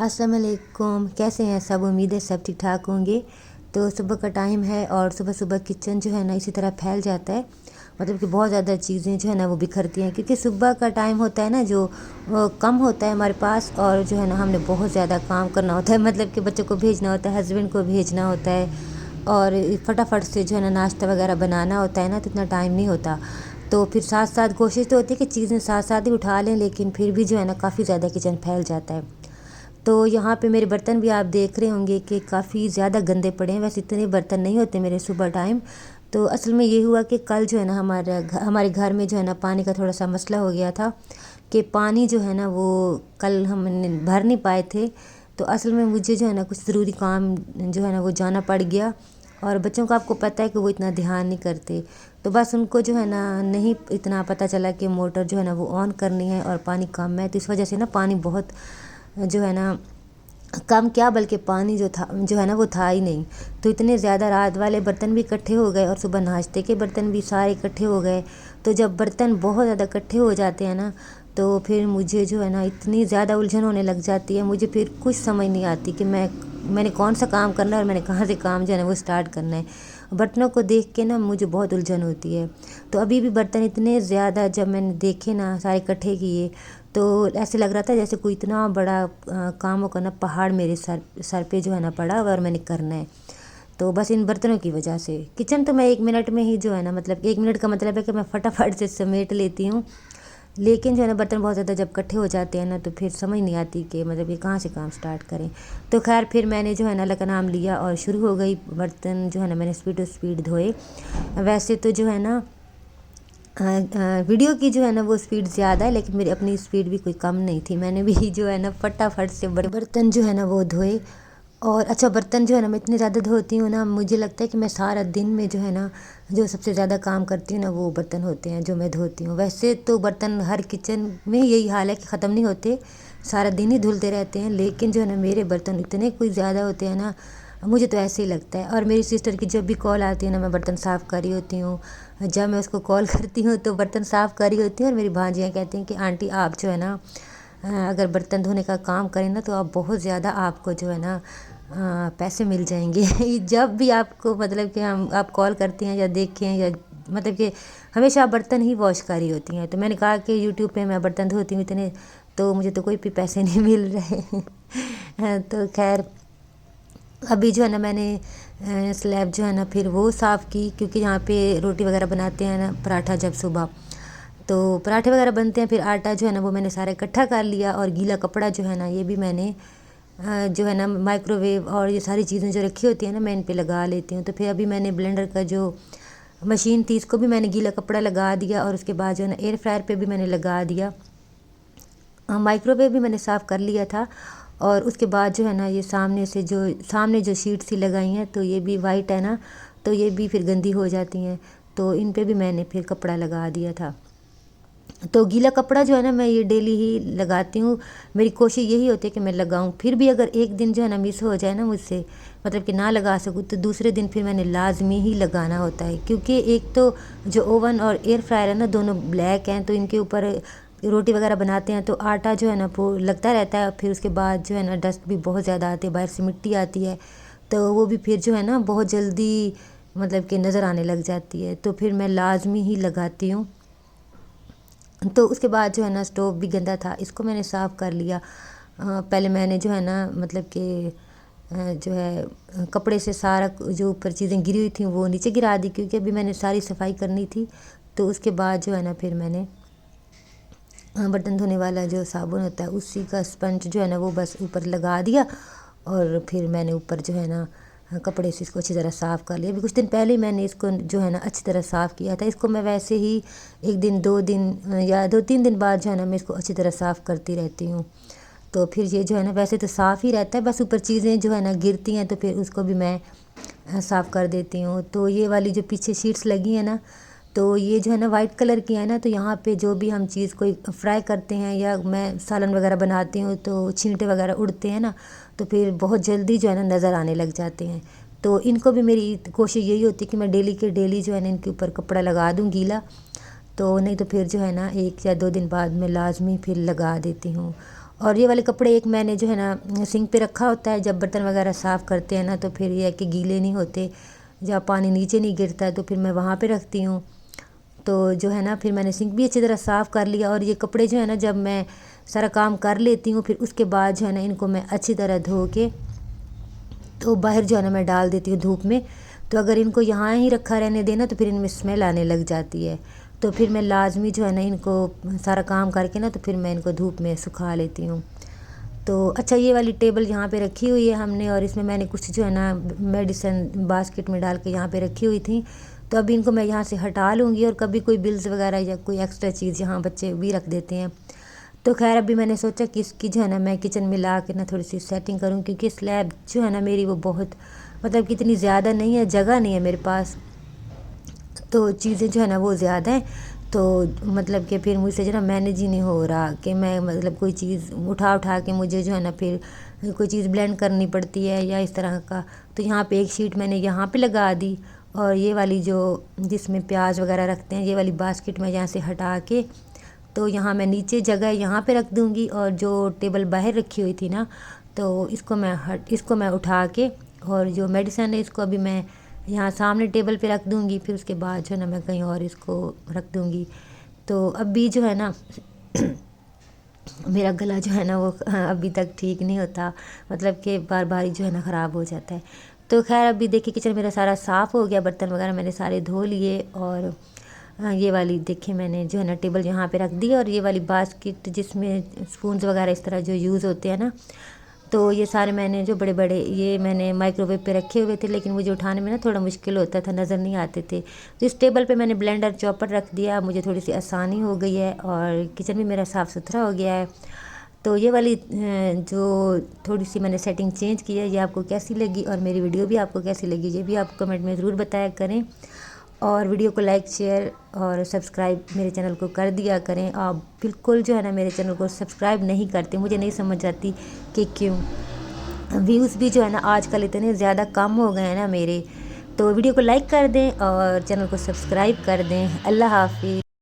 अस्सलाम वालेकुम। कैसे हैं सब? उम्मीद है सब ठीक ठाक होंगे। तो सुबह का टाइम है और सुबह सुबह किचन जो है ना इसी तरह फैल जाता है, मतलब कि बहुत ज़्यादा चीज़ें जो है ना वो बिखरती हैं, क्योंकि सुबह का टाइम होता है ना जो वो कम होता है हमारे पास, और जो है ना हमने बहुत ज़्यादा काम करना होता है, मतलब कि बच्चों को भेजना होता है, हस्बैंड को भेजना होता है, और फटाफट से जो है ना नाश्ता वगैरह बनाना होता है ना, तो इतना टाइम नहीं होता। तो फिर साथ साथ कोशिश तो होती है कि चीज़ें साथ साथ ही उठा लें, लेकिन फिर भी जो है ना काफ़ी ज़्यादा किचन फैल जाता है। तो यहाँ पे मेरे बर्तन भी आप देख रहे होंगे कि काफ़ी ज़्यादा गंदे पड़े हैं। वैसे इतने बर्तन नहीं होते मेरे सुबह टाइम। तो असल में ये हुआ कि कल जो है ना हमारे घर में जो है ना पानी का थोड़ा सा मसला हो गया था, कि पानी जो है ना वो कल हम भर नहीं पाए थे। तो असल में मुझे जो है ना कुछ ज़रूरी काम जो है ना वो जाना पड़ गया, और बच्चों का आपको पता है कि वो इतना ध्यान नहीं करते। तो बस उनको जो है ना नहीं इतना पता चला कि मोटर जो है ना वो ऑन करनी है और पानी कम है, तो इस वजह से ना पानी बहुत जो है ना कम क्या, बल्कि पानी जो है ना वो था ही नहीं। तो इतने ज़्यादा रात वाले बर्तन भी इकट्ठे हो गए और सुबह नाश्ते के बर्तन भी सारे इकट्ठे हो गए। तो जब बर्तन बहुत ज़्यादा इकट्ठे हो जाते हैं ना, तो फिर मुझे जो है ना इतनी ज़्यादा उलझन होने लग जाती है। मुझे फिर कुछ समझ नहीं आती कि मैंने कौन सा काम करना है और मैंने कहाँ से काम जो है ना वो स्टार्ट करना है। बर्तनों को देख के ना मुझे बहुत उलझन होती है। तो अभी भी बर्तन इतने ज़्यादा जब मैंने देखे ना सारे इकट्ठे किए, तो ऐसे लग रहा था जैसे कोई इतना बड़ा काम का ना पहाड़ मेरे सर पे जो है ना पड़ा हुआ और मैंने करना है। तो बस इन बर्तनों की वजह से किचन तो मैं 1 मिनट में ही जो है ना, मतलब 1 मिनट का मतलब है कि मैं फटाफट से समेट लेती हूँ। लेकिन जो है ना बर्तन बहुत ज़्यादा जब इकट्ठे हो जाते हैं ना, तो फिर समझ नहीं आती कि मतलब ये कहाँ से काम स्टार्ट करें। तो खैर फिर मैंने जो है ना अल्लाह का नाम लिया और शुरू हो गई। बर्तन जो है ना मैंने स्पीड धोए। वैसे तो जो है ना वीडियो की जो है ना वो स्पीड ज़्यादा है, लेकिन मेरी अपनी स्पीड भी कोई कम नहीं थी। मैंने भी जो है ना फटाफट से बड़े बर्तन जो है ना वो धोए। और अच्छा, बर्तन जो है ना मैं इतने ज़्यादा धोती हूँ ना, मुझे लगता है कि मैं सारा दिन में जो है ना जो सबसे ज़्यादा काम करती हूँ ना वो बर्तन होते हैं जो मैं धोती हूँ। वैसे तो बर्तन हर किचन में यही हाल है कि ख़त्म नहीं होते, सारा दिन ही धुलते रहते हैं, लेकिन जो है ना मेरे बर्तन इतने कोई ज़्यादा होते हैं ना, मुझे तो ऐसे ही लगता है। और मेरी सिस्टर की जब भी कॉल आती है ना, मैं बर्तन साफ़ कर रही होती हूँ, जब मैं उसको कॉल करती हूँ तो बर्तन साफ़ कर रही होती हूँ, और मेरी भांजियाँ कहती हैं कि आंटी आप जो है ना अगर बर्तन धोने का काम करें ना तो आप बहुत ज़्यादा आपको जो है ना पैसे मिल जाएंगे। जब भी आपको मतलब कि आप कॉल करती हैं या देखें, या मतलब कि हमेशा आप बर्तन ही वॉश कर रही होती हैं। तो मैंने कहा कि यूट्यूब पे मैं बर्तन धोती हूँ इतने, तो मुझे तो कोई भी पैसे नहीं मिल रहे। तो खैर अभी जो है ना मैंने स्लैब जो है ना फिर वो साफ़ की, क्योंकि यहाँ पे रोटी वगैरह बनाते हैं ना, पराठा जब सुबह तो पराठे वगैरह बनते हैं, फिर आटा जो है ना वो मैंने सारा इकट्ठा कर लिया। और गीला कपड़ा जो है ना ये भी मैंने जो है ना माइक्रोवेव और ये सारी चीज़ें जो रखी होती हैं ना मैं इन पे लगा लेती हूँ। तो फिर अभी मैंने ब्लेंडर का जो मशीन थी इसको भी मैंने गीला कपड़ा लगा दिया, और उसके बाद जो है ना एयर फ्रायर पे भी मैंने लगा दिया। माइक्रोवेव भी मैंने साफ़ कर लिया था। और उसके बाद जो है ना ये सामने जो शीट सी लगाई हैं, तो ये भी वाइट है ना, तो ये भी फिर गंदी हो जाती हैं, तो इन पे भी मैंने फिर कपड़ा लगा दिया था। तो गीला कपड़ा जो है ना मैं ये डेली ही लगाती हूँ। मेरी कोशिश यही होती है कि मैं लगाऊँ। फिर भी अगर एक दिन जो है ना मिस हो जाए ना मुझसे, मतलब कि ना लगा सकूँ, तो दूसरे दिन फिर मैंने लाजमी ही लगाना होता है, क्योंकि एक तो जो ओवन और एयर फ्रायर है ना दोनों ब्लैक हैं, तो इनके ऊपर रोटी वगैरह बनाते हैं तो आटा जो है ना वो लगता रहता है। फिर उसके बाद जो है ना डस्ट भी बहुत ज़्यादा आती है, बाहर से मिट्टी आती है, तो वो भी फिर जो है ना बहुत जल्दी मतलब कि नज़र आने लग जाती है। तो फिर मैं लाजमी ही लगाती हूँ। तो उसके बाद जो है ना स्टोव भी गंदा था, इसको मैंने साफ़ कर लिया। पहले मैंने जो है ना मतलब कि जो है कपड़े से सारा जो ऊपर चीज़ें गिरी हुई थी वो नीचे गिरा दी, क्योंकि अभी मैंने सारी सफाई करनी थी। तो उसके बाद जो है ना फिर मैंने बर्तन धोने वाला जो साबुन होता है उसी का स्पंज जो है ना वो बस ऊपर लगा दिया, और फिर मैंने ऊपर जो है ना कपड़े से इसको अच्छी तरह साफ़ कर लिया। अभी कुछ दिन पहले ही मैंने इसको जो है ना अच्छी तरह साफ़ किया था। इसको मैं वैसे ही 1 दिन 2 दिन या 2-3 दिन बाद जो है ना मैं इसको अच्छी तरह साफ़ करती रहती हूँ। तो फिर ये जो है ना वैसे तो साफ़ ही रहता है, बस ऊपर चीज़ें जो है ना गिरती हैं तो फिर उसको भी मैं साफ़ कर देती हूँ। तो ये वाली जो पीछे शीट्स लगी हैं ना, तो ये जो है ना वाइट कलर की है ना, तो यहाँ पे जो भी हम चीज़ कोई फ्राई करते हैं या मैं सालन वगैरह बनाती हूँ तो छींटे वगैरह उड़ते हैं ना, तो फिर बहुत जल्दी जो है ना नज़र आने लग जाते हैं। तो इनको भी मेरी कोशिश यही होती है कि मैं डेली के डेली जो है ना इनके ऊपर कपड़ा लगा दूँ गीला, तो नहीं तो फिर जो है ना 1 या 2 दिन बाद मैं लाजमी फिर लगा देती हूँ। اور یہ والے کپڑے ایک میں نے جو ہے نا سنک پہ رکھا ہوتا ہے، جب برتن وغیرہ صاف کرتے ہیں نا تو پھر یہ ہے کہ گیلے نہیں ہوتے، جب پانی نیچے نہیں گرتا ہے تو پھر میں وہاں پہ رکھتی ہوں۔ تو جو ہے نا پھر میں نے سنک بھی اچھی طرح صاف کر لیا، اور یہ کپڑے جو ہے نا جب میں سارا کام کر لیتی ہوں پھر اس کے بعد جو ہے نا ان کو میں اچھی طرح دھو کے تو باہر جو ہے نا میں ڈال دیتی ہوں دھوپ میں۔ تو اگر ان کو یہاں ہی رکھا رہنے دینا تو پھر ان میں اسمیل آنے لگ جاتی ہے، تو پھر میں لازمی جو ہے نا ان کو سارا کام کر کے نا تو پھر میں ان کو دھوپ میں سکھا لیتی ہوں۔ تو اچھا یہ والی ٹیبل یہاں پہ رکھی ہوئی ہے ہم نے، اور اس میں نے کچھ جو ہے نا میڈیسن باسکٹ میں ڈال کے یہاں پہ رکھی ہوئی تھیں، تو ابھی ان کو میں یہاں سے ہٹا لوں گی، اور کبھی کوئی بلز وغیرہ یا کوئی ایکسٹرا چیز یہاں بچے بھی رکھ دیتے ہیں۔ تو خیر ابھی میں نے سوچا کہ اس کی جو ہے نا میں کچن میں لا کے نا تھوڑی سی سیٹنگ کروں، کیونکہ سلیب جو ہے نا میری وہ بہت مطلب کہ اتنی زیادہ نہیں ہے، جگہ نہیں ہے میرے پاس، تو چیزیں جو ہے نا وہ زیادہ ہیں، تو مطلب کہ پھر مجھ سے جو ہے نا مینیج ہی نہیں ہو رہا کہ میں مطلب کوئی چیز اٹھا کے مجھے جو ہے نا پھر کوئی چیز بلینڈ کرنی پڑتی ہے یا اس طرح کا۔ تو یہاں پہ ایک شیٹ میں نے یہاں پہ لگا دی، اور یہ والی جو جس میں پیاز وغیرہ رکھتے ہیں یہ والی باسکٹ میں یہاں سے ہٹا کے تو یہاں میں نیچے جگہ یہاں پہ رکھ دوں گی، اور جو ٹیبل باہر رکھی ہوئی تھی نا تو اس کو میں اٹھا کے، اور جو میڈیسن ہے اس کو ابھی میں یہاں سامنے ٹیبل پہ رکھ دوں گی، پھر اس کے بعد جو ہے نا میں کہیں اور اس کو رکھ دوں گی۔ تو ابھی جو ہے نا میرا گلا جو ہے نا وہ ابھی تک ٹھیک نہیں ہوتا، مطلب کہ بار بار جو ہے نا خراب ہو جاتا ہے۔ تو خیر ابھی دیکھیں کچن میرا سارا صاف ہو گیا، برتن وغیرہ میں نے سارے دھو لیے، اور یہ والی دیکھیں میں نے جو ہے نا ٹیبل یہاں پہ رکھ دی، اور یہ والی باسکٹ جس میں سپونز وغیرہ اس طرح جو یوز ہوتے ہیں نا، تو یہ سارے میں نے جو بڑے بڑے یہ میں نے مائکرو ویو پہ رکھے ہوئے تھے، لیکن مجھے اٹھانے میں نا تھوڑا مشکل ہوتا تھا، نظر نہیں آتے تھے، تو اس ٹیبل پہ میں نے بلینڈر چاپر رکھ دیا، مجھے تھوڑی سی آسانی ہو گئی ہے، اور کچن بھی میرا صاف ستھرا ہو گیا ہے۔ تو یہ والی جو تھوڑی سی میں نے سیٹنگ چینج کی ہے، یہ آپ کو کیسی لگی، اور میری ویڈیو بھی آپ کو کیسی لگی یہ بھی آپ کمنٹ میں ضرور بتایا کریں، اور ویڈیو کو لائک شیئر اور سبسکرائب میرے چینل کو کر دیا کریں۔ آپ بالکل جو ہے نا میرے چینل کو سبسکرائب نہیں کرتے، مجھے نہیں سمجھ آتی کہ کیوں۔ ویوز بھی جو ہے نا آج کل اتنے زیادہ کم ہو گئے ہیں نا میرے، تو ویڈیو کو لائک کر دیں اور چینل کو سبسکرائب کر دیں۔ اللہ حافظ۔